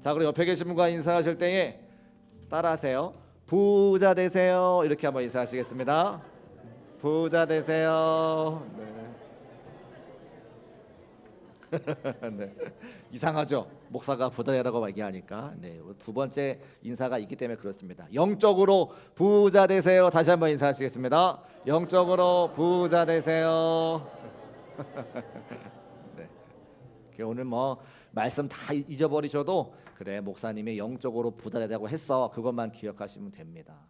자, 그리고 옆에 계신 분과 인사하실 때에 따라하세요. 부자 되세요. 이렇게 한번 인사하시겠습니다. 부자 되세요. 네. 네. 이상하죠? 목사가 부자 되라고 얘기하니까. 네. 두 번째 인사가 있기 때문에 그렇습니다. 영적으로 부자 되세요. 다시 한번 인사하시겠습니다. 영적으로 부자 되세요. 네. 오늘 뭐 말씀 다 잊어버리셔도 그래, 목사님이 영적으로 부자 되라고 했어, 그것만 기억하시면 됩니다.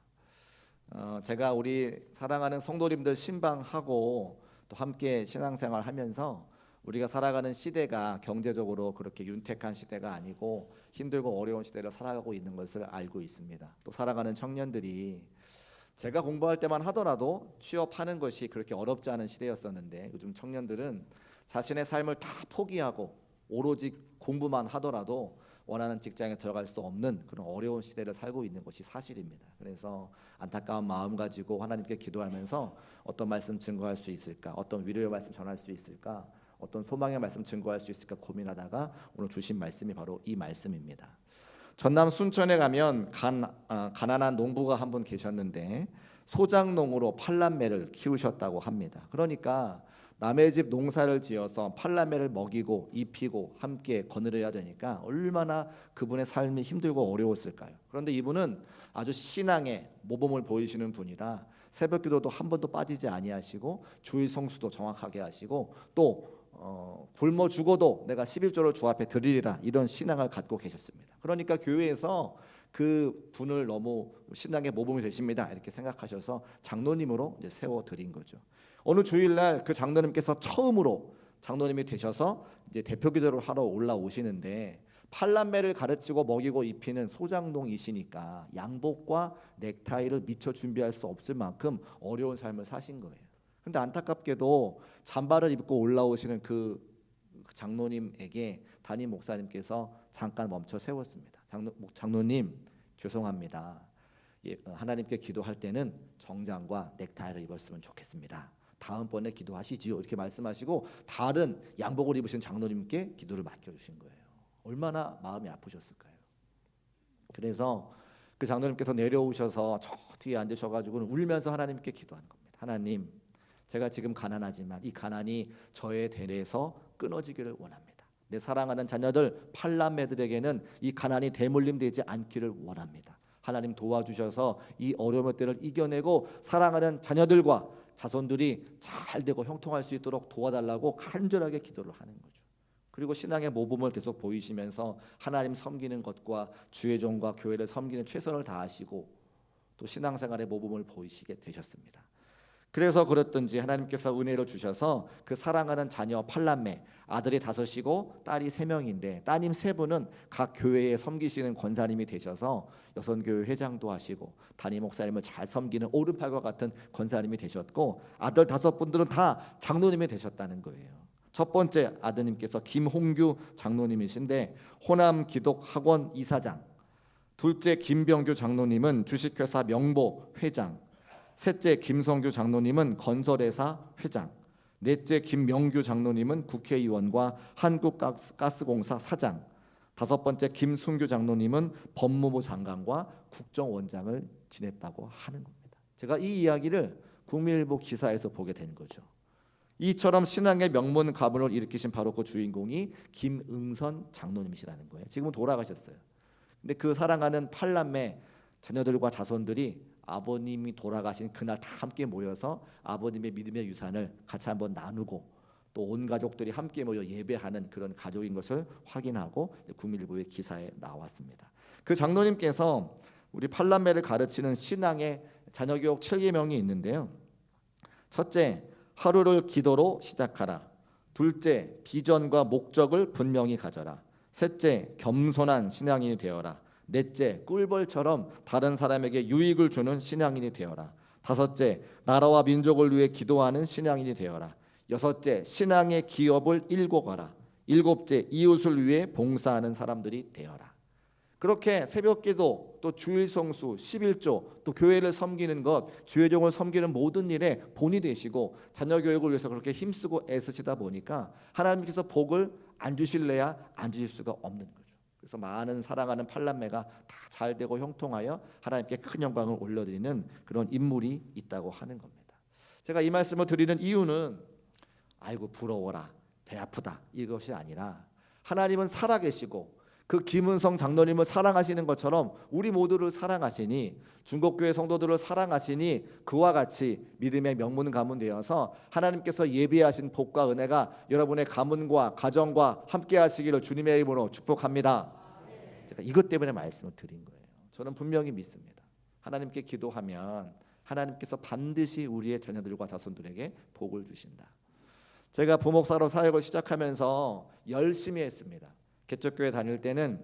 제가 우리 사랑하는 성도님들 신방하고 또 함께 신앙생활 하면서 우리가 살아가는 시대가 경제적으로 그렇게 윤택한 시대가 아니고 힘들고 어려운 시대를 살아가고 있는 것을 알고 있습니다. 또 살아가는 청년들이 제가 공부할 때만 하더라도 취업하는 것이 그렇게 어렵지 않은 시대였었는데, 요즘 청년들은 자신의 삶을 다 포기하고 오로지 공부만 하더라도 원하는 직장에 들어갈 수 없는 그런 어려운 시대를 살고 있는 것이 사실입니다. 그래서 안타까운 마음 가지고 하나님께 기도하면서 어떤 말씀 증거할 수 있을까, 어떤 위로의 말씀 전할 수 있을까, 어떤 소망의 말씀 증거할 수 있을까 고민하다가 오늘 주신 말씀이 바로 이 말씀입니다. 전남 순천에 가면 가난한 농부가 한 분 계셨는데 소작농으로 팔남매를 키우셨다고 합니다. 그러니까 남의 집 농사를 지어서 팔남매를 먹이고 입히고 함께 거느려야 되니까 얼마나 그분의 삶이 힘들고 어려웠을까요? 그런데 이분은 아주 신앙의 모범을 보이시는 분이라 새벽기도도 한 번도 빠지지 아니하시고 주일 성수도 정확하게 하시고 또 굶어 죽어도 내가 11조를 주 앞에 드리리라, 이런 신앙을 갖고 계셨습니다. 그러니까 교회에서 그 분을 너무 신앙의 모범이 되십니다 이렇게 생각하셔서 장로님으로 이제 세워드린 거죠. 어느 주일날 그 장로님께서 처음으로 장로님이 되셔서 이제 대표 기도를 하러 올라오시는데 팔남매를 가르치고 먹이고 입히는 소장농이시니까 양복과 넥타이를 미처 준비할 수 없을 만큼 어려운 삶을 사신 거예요. 근데 안타깝게도 잠바를 입고 올라오시는 그 장로님에게 담임 목사님께서 잠깐 멈춰 세웠습니다. 장로님, 죄송합니다. 하나님께 기도할 때는 정장과 넥타이를 입었으면 좋겠습니다. 다음번에 기도하시지요, 이렇게 말씀하시고 다른 양복을 입으신 장로님께 기도를 맡겨주신 거예요. 얼마나 마음이 아프셨을까요? 그래서 그 장로님께서 내려오셔서 저 뒤에 앉으셔가지고 울면서 하나님께 기도하는 겁니다. 하나님, 제가 지금 가난하지만 이 가난이 저의 대에서 끊어지기를 원합니다. 내 사랑하는 자녀들 팔남매들에게는 이 가난이 대물림되지 않기를 원합니다. 하나님 도와주셔서 이 어려운 때를 이겨내고 사랑하는 자녀들과 자손들이 잘 되고 형통할 수 있도록 도와달라고 간절하게 기도를 하는 거죠. 그리고 신앙의 모범을 계속 보이시면서 하나님 섬기는 것과 주의 종과 교회를 섬기는 최선을 다하시고 또 신앙생활의 모범을 보이시게 되셨습니다. 그래서 그랬던지 하나님께서 은혜를 주셔서 그 사랑하는 자녀 팔남매, 아들이 5이고 딸이 3명인데 따님 3분은 각 교회에 섬기시는 권사님이 되셔서 여선교회 회장도 하시고 담임 목사님을 잘 섬기는 오른팔과 같은 권사님이 되셨고 아들 5분들은 다 장로님이 되셨다는 거예요. 첫 번째 아드님께서 김홍규 장로님이신데 호남 기독학원 이사장, 둘째 김병규 장로님은 주식회사 명보 회장, 셋째 김성규 장로님은 건설회사 회장, 넷째 김명규 장로님은 국회의원과 한국가스공사 사장, 5번째 김순규 장로님은 법무부 장관과 국정원장을 지냈다고 하는 겁니다. 제가 이 이야기를 국민일보 기사에서 보게 된 거죠. 이처럼 신앙의 명문 가문을 일으키신 바로 그 주인공이 김응선 장로님이시라는 거예요. 지금은 돌아가셨어요. 근데 그 사랑하는 팔남매 자녀들과 자손들이 아버님이 돌아가신 그날 다 함께 모여서 아버님의 믿음의 유산을 같이 한번 나누고 또 온 가족들이 함께 모여 예배하는 그런 가족인 것을 확인하고 국민일보의 기사에 나왔습니다. 그 장로님께서 우리 팔남매를 가르치는 신앙의 자녀교육 7계명이 있는데요. 첫째, 하루를 기도로 시작하라. 둘째, 비전과 목적을 분명히 가져라. 셋째, 겸손한 신앙인이 되어라. 넷째, 꿀벌처럼 다른 사람에게 유익을 주는 신앙인이 되어라. 다섯째, 나라와 민족을 위해 기도하는 신앙인이 되어라. 여섯째, 신앙의 기업을 일궈 가라. 일곱째, 이웃을 위해 봉사하는 사람들이 되어라. 그렇게 새벽기도, 또 주일 성수, 11조, 또 교회를 섬기는 것, 주의 종을 섬기는 모든 일에 본이 되시고 자녀 교육을 위해서 그렇게 힘쓰고 애쓰시다 보니까 하나님께서 복을 안 주실래야 안 주실 수가 없는 거죠. 그래서 많은 사랑하는 팔남매가 다 잘되고 형통하여 하나님께 큰 영광을 올려드리는 그런 인물이 있다고 하는 겁니다. 제가 이 말씀을 드리는 이유는 아이고 부러워라, 배 아프다 이것이 아니라 하나님은 살아계시고 그 김은성 장로님을 사랑하시는 것처럼 우리 모두를 사랑하시니 중국교회 성도들을 사랑하시니 그와 같이 믿음의 명문 가문 되어서 하나님께서 예비하신 복과 은혜가 여러분의 가문과 가정과 함께 하시기를 주님의 이름으로 축복합니다. 제가 이것 때문에 말씀을 드린 거예요. 저는 분명히 믿습니다. 하나님께 기도하면 하나님께서 반드시 우리의 자녀들과 자손들에게 복을 주신다. 제가 부목사로 사역을 시작하면서 열심히 했습니다. 개척교회 다닐 때는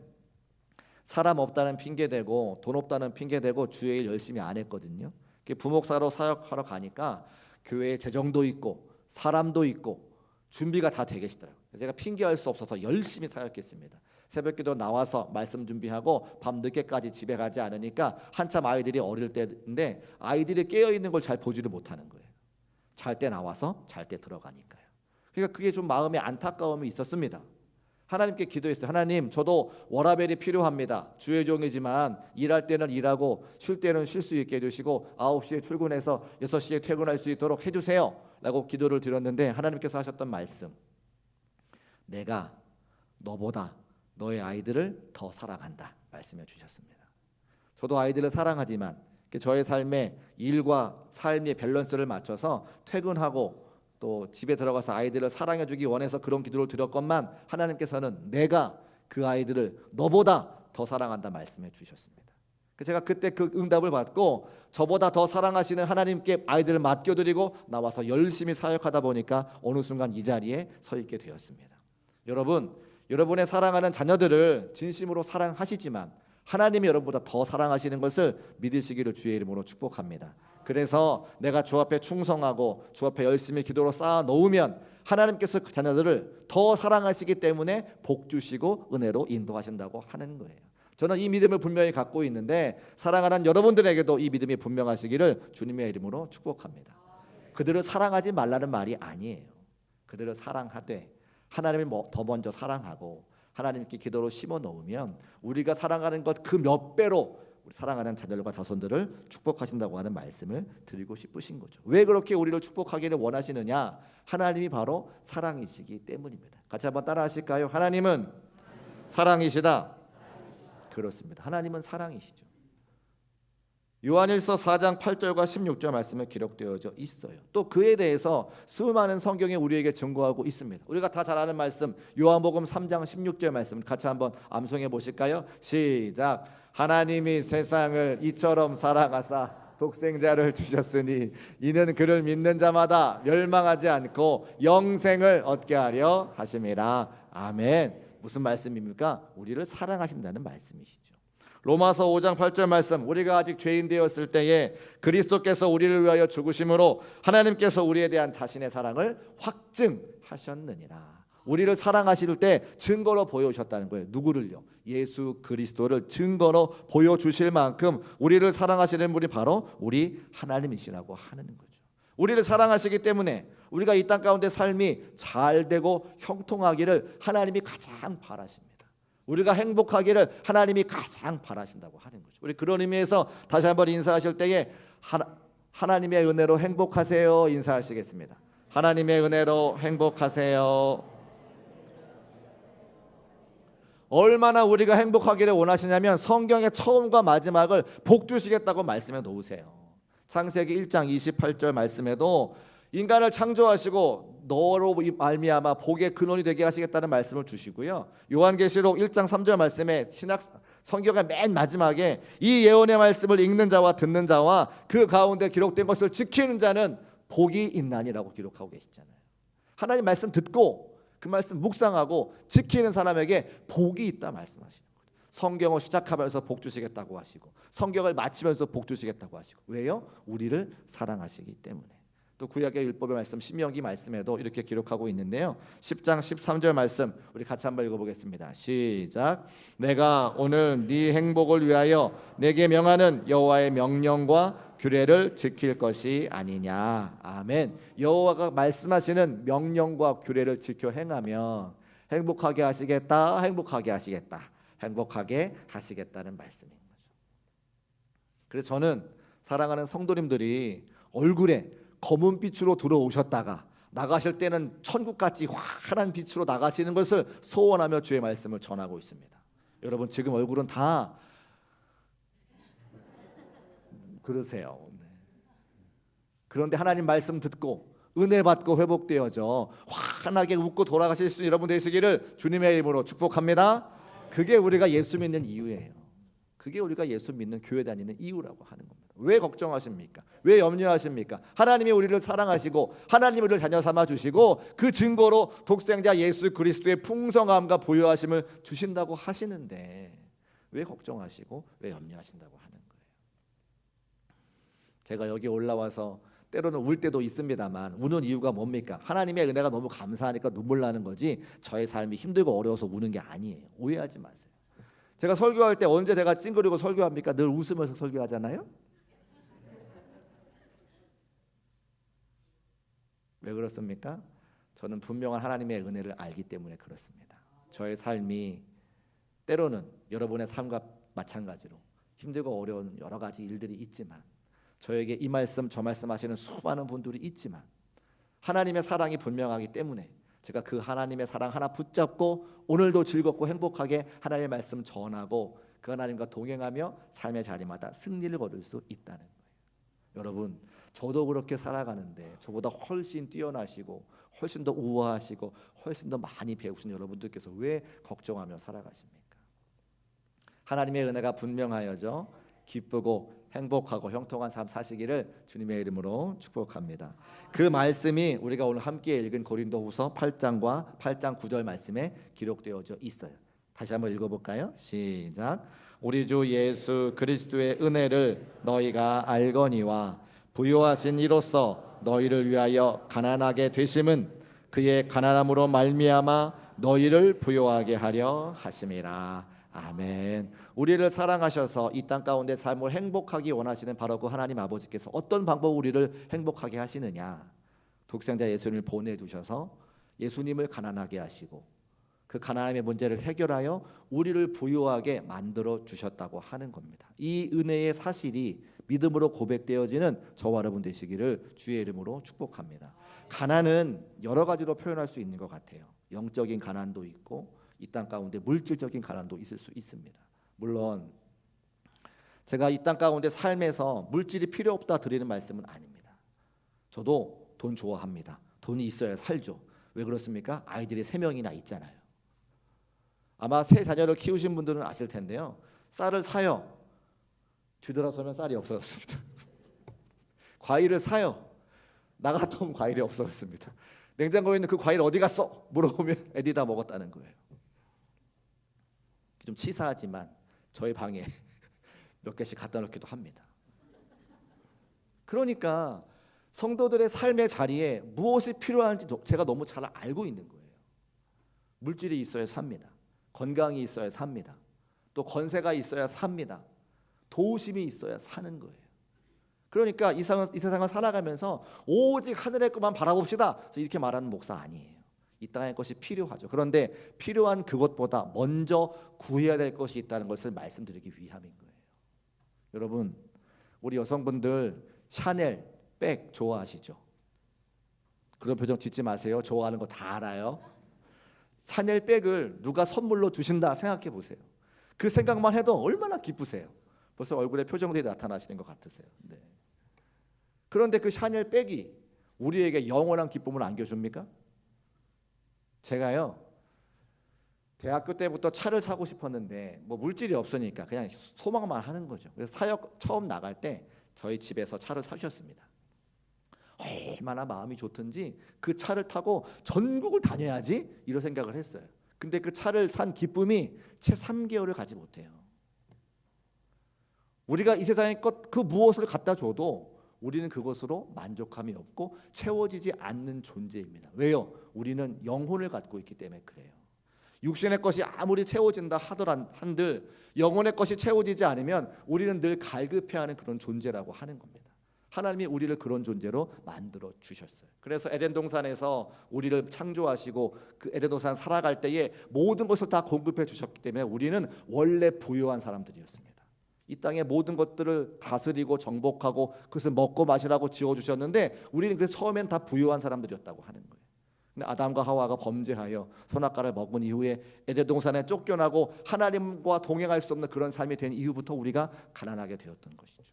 사람 없다는 핑계대고 돈 없다는 핑계대고 주의 일 열심히 안 했거든요. 부목사로 사역하러 가니까 교회에 재정도 있고 사람도 있고 준비가 다 돼 계시더라고요. 제가 핑계할 수 없어서 열심히 사역했습니다. 새벽기도 나와서 말씀 준비하고 밤 늦게까지 집에 가지 않으니까 한참 아이들이 어릴 때인데 아이들이 깨어있는 걸 잘 보지를 못하는 거예요. 잘 때 나와서 잘 때 들어가니까요. 그러니까 그게 좀 마음에 안타까움이 있었습니다. 하나님께 기도했어요. 하나님, 저도 워라벨이 필요합니다. 주의 종이지만 일할 때는 일하고 쉴 때는 쉴 수 있게 해주시고 9시에 출근해서 6시에 퇴근할 수 있도록 해주세요 라고 기도를 드렸는데 하나님께서 하셨던 말씀, 내가 너보다 너의 아이들을 더 사랑한다 말씀해 주셨습니다. 저도 아이들을 사랑하지만 저의 삶에 일과 삶의 밸런스를 맞춰서 퇴근하고 또 집에 들어가서 아이들을 사랑해주기 원해서 그런 기도를 드렸건만 하나님께서는 내가 그 아이들을 너보다 더 사랑한다 말씀해 주셨습니다. 제가 그때 그 응답을 받고 저보다 더 사랑하시는 하나님께 아이들을 맡겨드리고 나와서 열심히 사역하다 보니까 어느 순간 이 자리에 서 있게 되었습니다. 여러분, 여러분의 사랑하는 자녀들을 진심으로 사랑하시지만 하나님이 여러분보다 더 사랑하시는 것을 믿으시기를 주의 이름으로 축복합니다. 그래서 내가 주 앞에 충성하고 주 앞에 열심히 기도로 쌓아 놓으면 하나님께서 그 자녀들을 더 사랑하시기 때문에 복 주시고 은혜로 인도하신다고 하는 거예요. 저는 이 믿음을 분명히 갖고 있는데 사랑하는 여러분들에게도 이 믿음이 분명하시기를 주님의 이름으로 축복합니다. 그들을 사랑하지 말라는 말이 아니에요. 그들을 사랑하되 하나님을 더 먼저 사랑하고 하나님께 기도로 심어 놓으면 우리가 사랑하는 것 그 몇 배로 우리 사랑하는 자녀들과 자손들을 축복하신다고 하는 말씀을 드리고 싶으신 거죠. 왜 그렇게 우리를 축복하기를 원하시느냐? 하나님이 바로 사랑이시기 때문입니다. 같이 한번 따라 하실까요? 하나님은 사랑이시다. 그렇습니다. 하나님은 사랑이시죠. 요한일서 4장 8절과 16절 말씀에 기록되어져 있어요. 또 그에 대해서 수많은 성경이 우리에게 증거하고 있습니다. 우리가 다 잘 아는 말씀 요한복음 3장 16절 말씀 같이 한번 암송해 보실까요? 시작. 하나님이 세상을 이처럼 사랑하사 독생자를 주셨으니 이는 그를 믿는 자마다 멸망하지 않고 영생을 얻게 하려 하심이라. 아멘. 무슨 말씀입니까? 우리를 사랑하신다는 말씀이시죠. 로마서 5장 8절 말씀, 우리가 아직 죄인 되었을 때에 그리스도께서 우리를 위하여 죽으심으로 하나님께서 우리에 대한 자신의 사랑을 확증하셨느니라. 우리를 사랑하실 때 증거로 보여주셨다는 거예요. 누구를요? 예수 그리스도를 증거로 보여주실 만큼 우리를 사랑하시는 분이 바로 우리 하나님이시라고 하는 거죠. 우리를 사랑하시기 때문에 우리가 이 땅 가운데 삶이 잘 되고 형통하기를 하나님이 가장 바라십니다. 우리가 행복하기를 하나님이 가장 바라신다고 하는 거죠. 우리 그런 의미에서 다시 한번 인사하실 때에 하나님의 은혜로 행복하세요 인사하시겠습니다. 하나님의 은혜로 행복하세요. 얼마나 우리가 행복하기를 원하시냐면 성경의 처음과 마지막을 복 주시겠다고 말씀해 놓으세요. 창세기 1장 28절 말씀에도 인간을 창조하시고 너로 말미암아 복의 근원이 되게 하시겠다는 말씀을 주시고요. 요한계시록 1장 3절 말씀에 신약 성경의 맨 마지막에 이 예언의 말씀을 읽는 자와 듣는 자와 그 가운데 기록된 것을 지키는 자는 복이 있나니라고 기록하고 계시잖아요. 하나님 말씀 듣고 그 말씀 묵상하고 지키는 사람에게 복이 있다 말씀하시는 거예요. 성경을 시작하면서 복 주시겠다고 하시고 성경을 마치면서 복 주시겠다고 하시고 왜요? 우리를 사랑하시기 때문에. 또 구약의 율법의 말씀 신명기 말씀에도 이렇게 기록하고 있는데요. 10장 13절 말씀 우리 같이 한번 읽어보겠습니다. 시작. 내가 오늘 네 행복을 위하여 내게 명하는 여호와의 명령과 규례를 지킬 것이 아니냐. 아멘. 여호와가 말씀하시는 명령과 규례를 지켜 행하면 행복하게 하시겠다. 행복하게 하시겠다. 행복하게 하시겠다는 말씀인 거죠. 그래서 저는 사랑하는 성도님들이 얼굴에 검은 빛으로 들어오셨다가 나가실 때는 천국같이 환한 빛으로 나가시는 것을 소원하며 주의 말씀을 전하고 있습니다. 여러분 지금 얼굴은 다 그러세요. 그런데 하나님 말씀 듣고 은혜 받고 회복되어져 환하게 웃고 돌아가실 수 있는 여러분 되시기를 주님의 이름으로 축복합니다. 그게 우리가 예수 믿는 이유예요. 그게 우리가 예수 믿는 교회 다니는 이유라고 하는 겁니다. 왜 걱정하십니까? 왜 염려하십니까? 하나님이 우리를 사랑하시고 하나님이 우리를 자녀 삼아 주시고 그 증거로 독생자 예수 그리스도의 풍성함과 부요하심을 주신다고 하시는데 왜 걱정하시고 왜 염려하신다고 하는 거예요? 제가 여기 올라와서 때로는 울 때도 있습니다만 우는 이유가 뭡니까? 하나님의 은혜가 너무 감사하니까 눈물 나는 거지 저의 삶이 힘들고 어려워서 우는 게 아니에요. 오해하지 마세요. 제가 설교할 때 언제 제가 찡그리고 설교합니까? 늘 웃으면서 설교하잖아요. 왜 그렇습니까? 저는 분명한 하나님의 은혜를 알기 때문에 그렇습니다. 저의 삶이 때로는 여러분의 삶과 마찬가지로 힘들고 어려운 여러 가지 일들이 있지만 저에게 이 말씀 저 말씀 하시는 수많은 분들이 있지만 하나님의 사랑이 분명하기 때문에 제가 그 하나님의 사랑 하나 붙잡고 오늘도 즐겁고 행복하게 하나님의 말씀 전하고 그 하나님과 동행하며 삶의 자리마다 승리를 거둘 수 있다는 거예요. 여러분 저도 그렇게 살아가는데 저보다 훨씬 뛰어나시고 훨씬 더 우아하시고 훨씬 더 많이 배우신 여러분들께서 왜 걱정하며 살아가십니까? 하나님의 은혜가 분명하여져 기쁘고 행복하고 형통한 삶 사시기를 주님의 이름으로 축복합니다. 그 말씀이 우리가 오늘 함께 읽은 고린도후서 8장과 8장 9절 말씀에 기록되어져 있어요. 다시 한번 읽어볼까요? 시작. 우리 주 예수 그리스도의 은혜를 너희가 알거니와 부요하신 이로써 너희를 위하여 가난하게 되심은 그의 가난함으로 말미암아 너희를 부요하게 하려 하심이라. 아멘. 우리를 사랑하셔서 이 땅 가운데 삶을 행복하게 원하시는 바로 그 하나님 아버지께서 어떤 방법으로 우리를 행복하게 하시느냐? 독생자 예수님을 보내두셔서 예수님을 가난하게 하시고 그 가난함의 문제를 해결하여 우리를 부유하게 만들어 주셨다고 하는 겁니다. 이 은혜의 사실이 믿음으로 고백되어지는 저와 여러분 되시기를 주의 이름으로 축복합니다. 가난은 여러 가지로 표현할 수 있는 것 같아요. 영적인 가난도 있고 이 땅 가운데 물질적인 가난도 있을 수 있습니다. 물론 제가 이 땅 가운데 삶에서 물질이 필요 없다 드리는 말씀은 아닙니다. 저도 돈 좋아합니다. 돈이 있어야 살죠. 왜 그렇습니까? 아이들이 3명이나 있잖아요. 아마 새 자녀를 키우신 분들은 아실 텐데요. 쌀을 사요. 뒤돌아서면 쌀이 없어졌습니다. 과일을 사요. 나갔다 오면 과일이 없어졌습니다. 냉장고에 있는 그 과일 어디 갔어? 물어보면 애들이 다 먹었다는 거예요. 좀 치사하지만 저희 방에 몇 개씩 갖다 놓기도 합니다. 그러니까 성도들의 삶의 자리에 무엇이 필요한지 제가 너무 잘 알고 있는 거예요. 물질이 있어야 삽니다. 건강이 있어야 삽니다. 또 권세가 있어야 삽니다. 도우심이 있어야 사는 거예요. 그러니까 이 세상을 살아가면서 오직 하늘의 것만 바라봅시다. 이렇게 말하는 목사 아니에요. 이 땅의 것이 필요하죠. 그런데 필요한 그것보다 먼저 구해야 될 것이 있다는 것을 말씀드리기 위함인 거예요. 여러분, 우리 여성분들 샤넬 백 좋아하시죠? 그런 표정 짓지 마세요. 좋아하는 거 다 알아요. 샤넬 백을 누가 선물로 주신다 생각해 보세요. 그 생각만 해도 얼마나 기쁘세요. 벌써 얼굴에 표정들이 나타나시는 것 같으세요. 네. 그런데 그 샤넬 백이 우리에게 영원한 기쁨을 안겨줍니까? 제가요 대학교 때부터 차를 사고 싶었는데 뭐 물질이 없으니까 그냥 소망만 하는 거죠. 그래서 사역 처음 나갈 때 저희 집에서 차를 사주셨습니다. 얼마나 마음이 좋든지 그 차를 타고 전국을 다녀야지 이런 생각을 했어요. 근데 그 차를 산 기쁨이 채 3개월을 가지 못해요. 우리가 이 세상의 것 그 무엇을 갖다 줘도 우리는 그것으로 만족함이 없고 채워지지 않는 존재입니다. 왜요? 우리는 영혼을 갖고 있기 때문에 그래요. 육신의 것이 아무리 채워진다 한들 영혼의 것이 채워지지 않으면 우리는 늘 갈급해하는 그런 존재라고 하는 겁니다. 하나님이 우리를 그런 존재로 만들어 주셨어요. 그래서 에덴 동산에서 우리를 창조하시고 그 에덴 동산 살아갈 때에 모든 것을 다 공급해 주셨기 때문에 우리는 원래 부유한 사람들이었습니다. 이 땅의 모든 것들을 다스리고 정복하고 그것을 먹고 마시라고 지어 주셨는데 우리는 그래서 처음엔 다 부유한 사람들이었다고 하는 거예요. 근데 아담과 하와가 범죄하여 선악과를 먹은 이후에 에덴 동산에 쫓겨나고 하나님과 동행할 수 없는 그런 삶이 된 이후부터 우리가 가난하게 되었던 것이죠.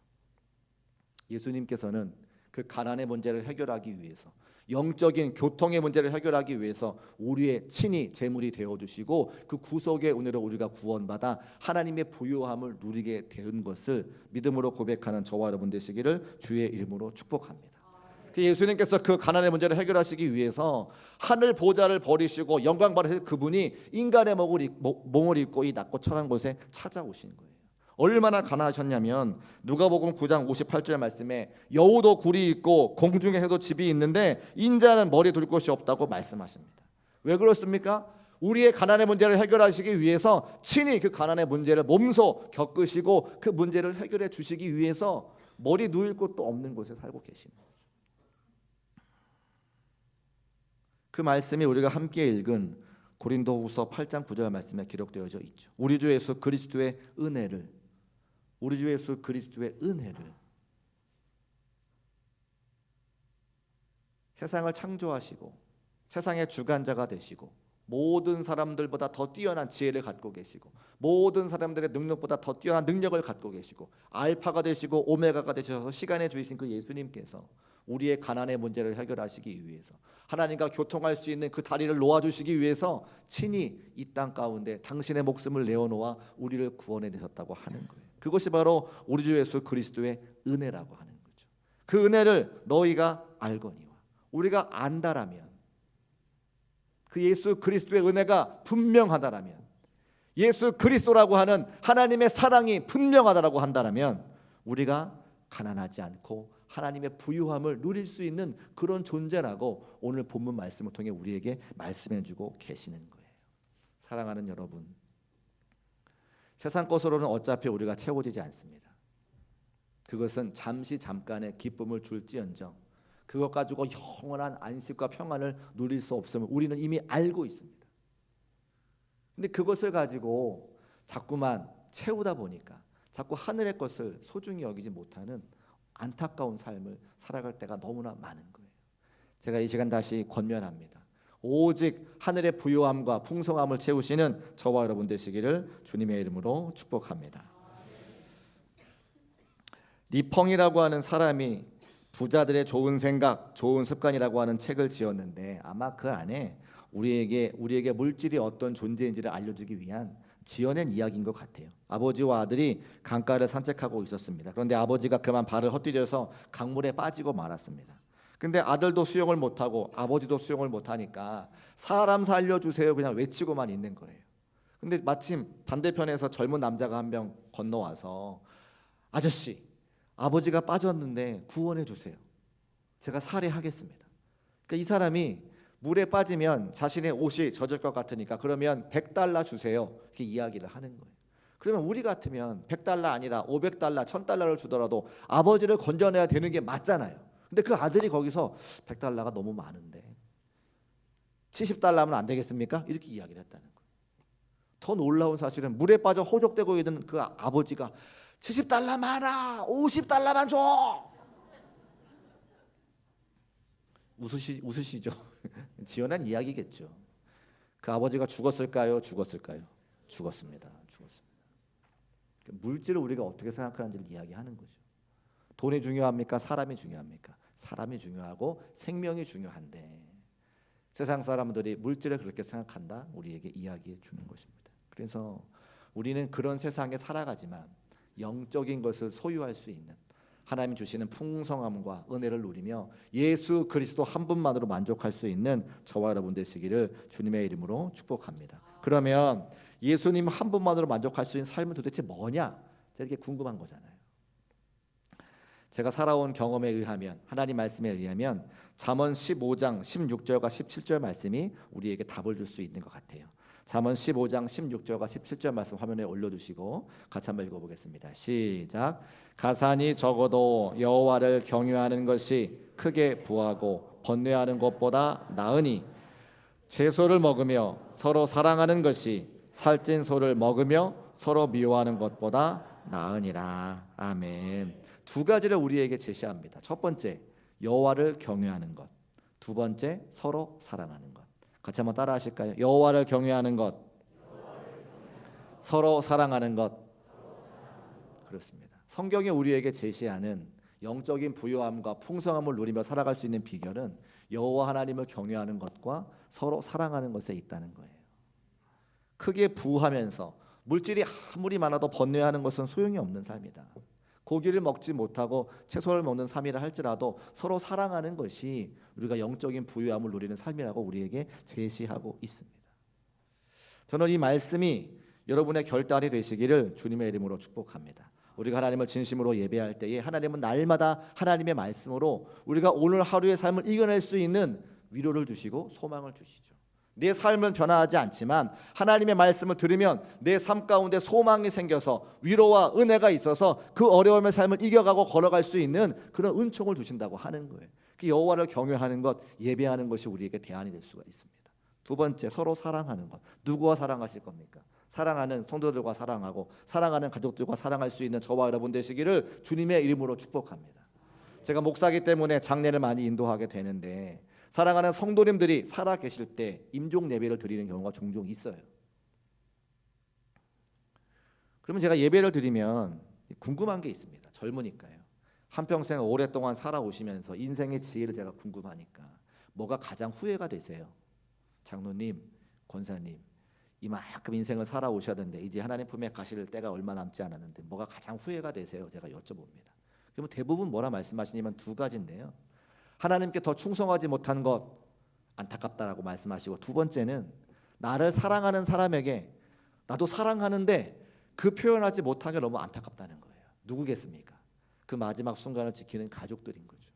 예수님께서는 그 가난의 문제를 해결하기 위해서, 영적인 교통의 문제를 해결하기 위해서 우리의 친히 제물이 되어주시고 그 구속의 은혜로 우리가 구원받아 하나님의 부요함을 누리게 된 것을 믿음으로 고백하는 저와 여러분 되시기를 주의 이름으로 축복합니다. 예수님께서 그 가난의 문제를 해결하시기 위해서 하늘 보좌를 버리시고 영광 받으신 그분이 인간의 몸을 입고 이 낮고 천한 곳에 찾아오신 거예요. 얼마나 가난하셨냐면 누가복음 9장 58절 말씀에 여우도 굴이 있고 공중에 새도 집이 있는데 인자는 머리 둘 곳이 없다고 말씀하십니다. 왜 그렇습니까? 우리의 가난의 문제를 해결하시기 위해서 친히 그 가난의 문제를 몸소 겪으시고 그 문제를 해결해 주시기 위해서 머리 누일 곳도 없는 곳에 살고 계시는 거죠. 그 말씀이 우리가 함께 읽은 고린도후서 8장 9절 말씀에 기록되어져 있죠. 우리 주 예수 그리스도의 은혜를 세상을 창조하시고 세상의 주관자가 되시고 모든 사람들보다 더 뛰어난 지혜를 갖고 계시고 모든 사람들의 능력보다 더 뛰어난 능력을 갖고 계시고 알파가 되시고 오메가가 되셔서 시간의 주이신 그 예수님께서 우리의 가난의 문제를 해결하시기 위해서 하나님과 교통할 수 있는 그 다리를 놓아주시기 위해서 친히 이 땅 가운데 당신의 목숨을 내어놓아 우리를 구원해 내셨다고 하는 거예요. 그것이 바로 우리 주 예수 그리스도의 은혜라고 하는 거죠. 그 은혜를 너희가 알거니와 우리가 안다라면 그 예수 그리스도의 은혜가 분명하다라면 예수 그리스도라고 하는 하나님의 사랑이 분명하다라고 한다라면 우리가 가난하지 않고 하나님의 부유함을 누릴 수 있는 그런 존재라고 오늘 본문 말씀을 통해 우리에게 말씀해 주고 계시는 거예요. 사랑하는 여러분, 세상 것으로는 어차피 우리가 채워지지 않습니다. 그것은 잠깐의 기쁨을 줄지언정 그것 가지고 영원한 안식과 평안을 누릴 수 없음을 우리는 이미 알고 있습니다. 근데 그것을 가지고 자꾸만 채우다 보니까 자꾸 하늘의 것을 소중히 여기지 못하는 안타까운 삶을 살아갈 때가 너무나 많은 거예요. 제가 이 시간 다시 권면합니다. 오직 하늘의 부요함과 풍성함을 채우시는 저와 여러분 되시기를 주님의 이름으로 축복합니다. 리펑이라고 하는 사람이 부자들의 좋은 생각, 좋은 습관이라고 하는 책을 지었는데 아마 그 안에 우리에게 물질이 어떤 존재인지를 알려주기 위한 지어낸 이야기인 것 같아요. 아버지와 아들이 강가를 산책하고 있었습니다. 그런데 아버지가 그만 발을 헛디뎌서 강물에 빠지고 말았습니다. 근데 아들도 수영을 못하고 아버지도 수영을 못하니까 사람 살려주세요 그냥 외치고만 있는 거예요. 근데 마침 반대편에서 젊은 남자가 한 명 건너와서 아저씨, 아버지가 빠졌는데 구원해 주세요. 제가 살해하겠습니다. 그러니까 이 사람이 물에 빠지면 자신의 옷이 젖을 것 같으니까 그러면 $100 주세요. 이렇게 이야기를 하는 거예요. 그러면 우리 같으면 $100 아니라 $500, $1000를 주더라도 아버지를 건져내야 되는 게 맞잖아요. 근데 그 아들이 거기서 $100가 너무 많은데 $70면 안 되겠습니까? 이렇게 이야기를 했다는 거예요. 더 놀라운 사실은 물에 빠져 호적되고 있는 그 아버지가 $70 많아, $50만 줘. 웃으시죠? 지어낸 이야기겠죠. 그 아버지가 죽었을까요? 죽었습니다. 물질을 우리가 어떻게 생각하는지를 이야기하는 거죠. 돈이 중요합니까? 사람이 중요합니까? 사람이 중요하고 생명이 중요한데 세상 사람들이 물질을 그렇게 생각한다? 우리에게 이야기해 주는 것입니다. 그래서 우리는 그런 세상에 살아가지만 영적인 것을 소유할 수 있는 하나님 주시는 풍성함과 은혜를 누리며 예수 그리스도 한 분만으로 만족할 수 있는 저와 여러분 되시기를 주님의 이름으로 축복합니다. 그러면 예수님 한 분만으로 만족할 수 있는 삶은 도대체 뭐냐? 이렇게 궁금한 거잖아요. 제가 살아온 경험에 의하면 하나님 말씀에 의하면 잠언 15장 16절과 17절 말씀이 우리에게 답을 줄 수 있는 것 같아요. 잠언 15장 16절과 17절 말씀 화면에 올려두시고 같이 한번 읽어보겠습니다. 시작. 가산이 적어도 여호와를 경유하는 것이 크게 부하고 번뇌하는 것보다 나으니 채소를 먹으며 서로 사랑하는 것이 살찐 소를 먹으며 서로 미워하는 것보다 나으니라. 아멘. 두 가지를 우리에게 제시합니다. 첫 번째, 여호와를 경외하는 것. 두 번째, 서로 사랑하는 것. 같이 한번 따라 하실까요? 여호와를 경외하는 것, 서로 사랑하는 것. 그렇습니다. 성경이 우리에게 제시하는 영적인 부요함과 풍성함을 누리며 살아갈 수 있는 비결은 여호와 하나님을 경외하는 것과 서로 사랑하는 것에 있다는 거예요. 크게 부하면서 물질이 아무리 많아도 번뇌하는 것은 소용이 없는 삶이다. 고기를 먹지 못하고 채소를 먹는 삶이라 할지라도 서로 사랑하는 것이 우리가 영적인 부유함을 누리는 삶이라고 우리에게 제시하고 있습니다. 저는 이 말씀이 여러분의 결단이 되시기를 주님의 이름으로 축복합니다. 우리가 하나님을 진심으로 예배할 때에 하나님은 날마다 하나님의 말씀으로 우리가 오늘 하루의 삶을 이겨낼 수 있는 위로를 주시고 소망을 주시죠. 내 삶은 변화하지 않지만 하나님의 말씀을 들으면 내 삶 가운데 소망이 생겨서 위로와 은혜가 있어서 그 어려움의 삶을 이겨가고 걸어갈 수 있는 그런 은총을 주신다고 하는 거예요. 그 여호와를 경외하는 것, 예배하는 것이 우리에게 대안이 될 수가 있습니다. 두 번째, 서로 사랑하는 것. 누구와 사랑하실 겁니까? 사랑하는 성도들과 사랑하고 사랑하는 가족들과 사랑할 수 있는 저와 여러분 되시기를 주님의 이름으로 축복합니다. 제가 목사이기 때문에 장례를 많이 인도하게 되는데 사랑하는 성도님들이 살아 계실 때 임종 예배를 드리는 경우가 종종 있어요. 그러면 제가 예배를 드리면 궁금한 게 있습니다. 젊으니까요. 한평생 오랫동안 살아오시면서 인생의 지혜를 제가 궁금하니까 뭐가 가장 후회가 되세요? 장로님, 권사님, 이만큼 인생을 살아오셨는데 이제 하나님 품에 가실 때가 얼마 남지 않았는데 뭐가 가장 후회가 되세요? 제가 여쭤봅니다. 그러면 대부분 뭐라 말씀하시냐면 두 가지인데요. 하나님께 더 충성하지 못한 것 안타깝다라고 말씀하시고, 두 번째는 나를 사랑하는 사람에게 나도 사랑하는데 그 표현하지 못한 게 너무 안타깝다는 거예요. 누구겠습니까? 그 마지막 순간을 지키는 가족들인 거죠.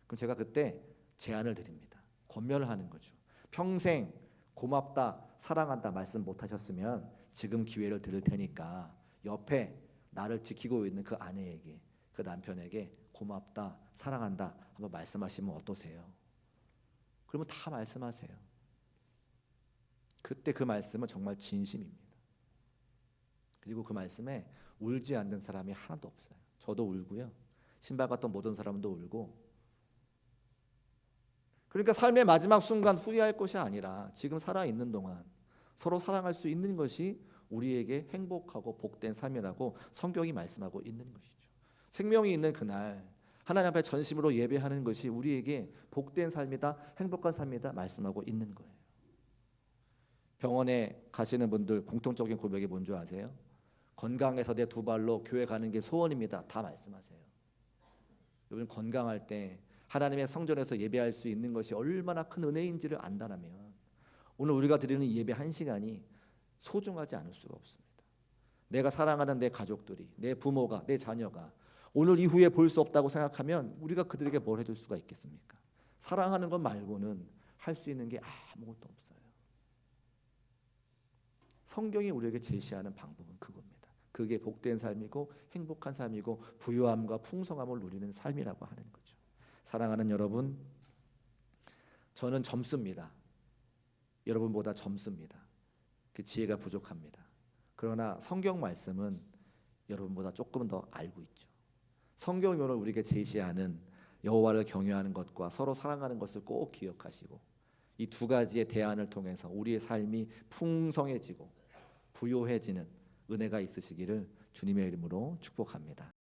그럼 제가 그때 제안을 드립니다. 권면을 하는 거죠. 평생 고맙다, 사랑한다 말씀 못하셨으면 지금 기회를 드릴 테니까 옆에 나를 지키고 있는 그 아내에게, 그 남편에게 고맙다, 사랑한다 한번 말씀하시면 어떠세요? 그러면 다 말씀하세요. 그때 그 말씀은 정말 진심입니다. 그리고 그 말씀에 울지 않는 사람이 하나도 없어요. 저도 울고요. 신발 갔던 모든 사람도 울고. 그러니까 삶의 마지막 순간 후회할 것이 아니라 지금 살아있는 동안 서로 사랑할 수 있는 것이 우리에게 행복하고 복된 삶이라고 성경이 말씀하고 있는 것이죠. 생명이 있는 그날 하나님 앞에 전심으로 예배하는 것이 우리에게 복된 삶이다, 행복한 삶이다 말씀하고 있는 거예요. 병원에 가시는 분들 공통적인 고백이 뭔지 아세요? 건강해서 내 두 발로 교회 가는 게 소원입니다. 다 말씀하세요. 여러분, 건강할 때 하나님의 성전에서 예배할 수 있는 것이 얼마나 큰 은혜인지를 안다면 오늘 우리가 드리는 이 예배 한 시간이 소중하지 않을 수가 없습니다. 내가 사랑하는 내 가족들이, 내 부모가, 내 자녀가 오늘 이후에 볼 수 없다고 생각하면 우리가 그들에게 뭘 해줄 수가 있겠습니까? 사랑하는 것 말고는 할 수 있는 게 아무것도 없어요. 성경이 우리에게 제시하는 방법은 그겁니다. 그게 복된 삶이고 행복한 삶이고 부유함과 풍성함을 누리는 삶이라고 하는 거죠. 사랑하는 여러분, 저는 젊습니다. 여러분보다 젊습니다. 그 지혜가 부족합니다. 그러나 성경 말씀은 여러분보다 조금 더 알고 있죠. 성경이 오늘 우리에게 제시하는 여호와를 경외하는 것과 서로 사랑하는 것을 꼭 기억하시고 이 두 가지의 대안을 통해서 우리의 삶이 풍성해지고 부요해지는 은혜가 있으시기를 주님의 이름으로 축복합니다.